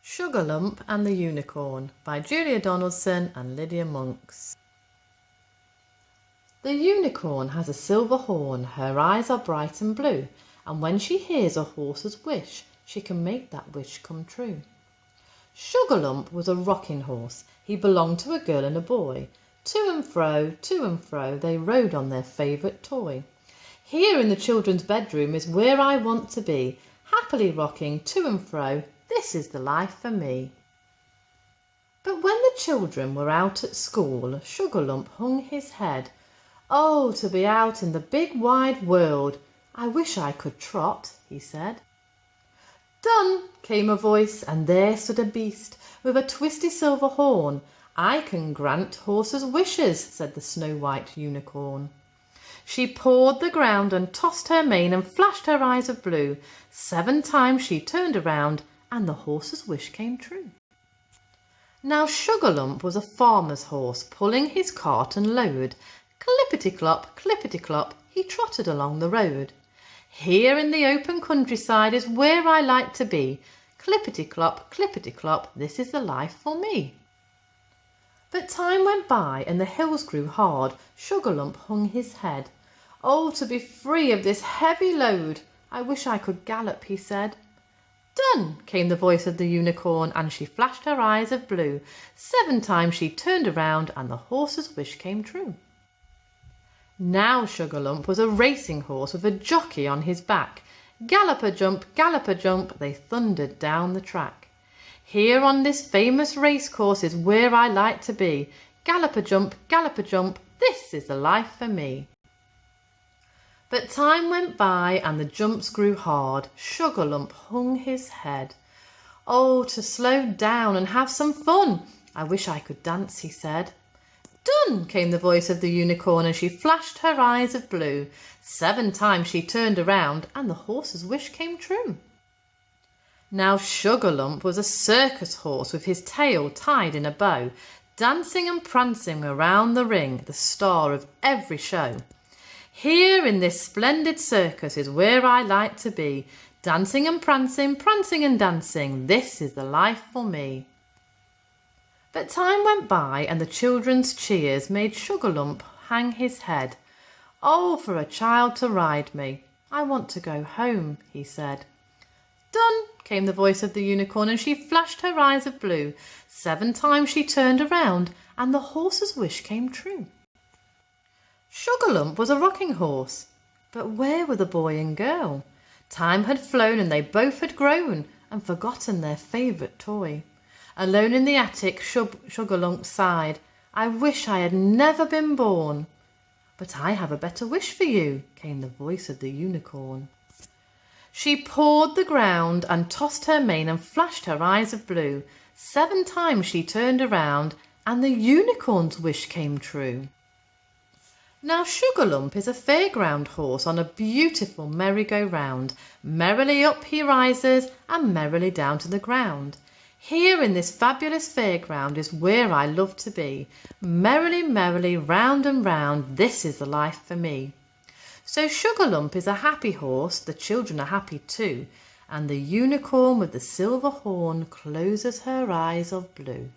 Sugarlump and the Unicorn by Julia Donaldson and Lydia Monks. The unicorn has a silver horn, her eyes are bright and blue, and when she hears a horse's wish, she can make that wish come true. Sugarlump was a rocking horse, he belonged to a girl and a boy. To and fro, they rode on their favourite toy. Here in the children's bedroom is where I want to be, happily rocking to and fro, this is the life for me. But when the children were out at school, Sugarlump hung his head. Oh, to be out in the big wide world, I wish I could trot, he said. Done, came a voice, and there stood a beast with a twisty silver horn. I can grant horses' wishes, said the snow-white unicorn. She pawed the ground and tossed her mane and flashed her eyes of blue. 7 times she turned around, and the horse's wish came true. Now Sugarlump was a farmer's horse, pulling his cart and load. Clippity-clop, he trotted along the road. Here in the open countryside is where I like to be. Clippity-clop, this is the life for me. But time went by and the hills grew hard. Sugarlump hung his head. Oh, to be free of this heavy load, I wish I could gallop, he said. Done, came the voice of the unicorn, and she flashed her eyes of blue. 7 times she turned around, and the horse's wish came true. Now Sugarlump was a racing horse with a jockey on his back. Gallop-a-jump, they thundered down the track. Here on this famous racecourse is where I like to be. Gallop-a-jump, this is the life for me. But time went by and the jumps grew hard. Sugarlump hung his head. Oh, to slow down and have some fun. I wish I could dance, he said. Done, came the voice of the unicorn, and she flashed her eyes of blue. 7 times she turned around, and the horse's wish came true. Now Sugarlump was a circus horse with his tail tied in a bow, dancing and prancing around the ring, the star of every show. Here in this splendid circus is where I like to be, dancing and prancing and dancing, this is the life for me. But time went by and the children's cheers made Sugarlump hang his head. Oh, for a child to ride me, I want to go home, he said. Done, came the voice of the unicorn, and she flashed her eyes of blue. 7 times she turned around, and the horse's wish came true. Sugarlump was a rocking horse, but where were the boy and girl? Time had flown and they both had grown and forgotten their favourite toy. Alone in the attic, Sugarlump sighed, I wish I had never been born. But I have a better wish for you, came the voice of the unicorn. She pawed the ground and tossed her mane and flashed her eyes of blue. 7 times she turned around and the unicorn's wish came true. Now Sugarlump is a fairground horse on a beautiful merry-go-round. Merrily up he rises and merrily down to the ground. Here in this fabulous fairground is where I love to be. Merrily, round and round, this is the life for me. So Sugarlump is a happy horse, the children are happy too, and the unicorn with the silver horn closes her eyes of blue.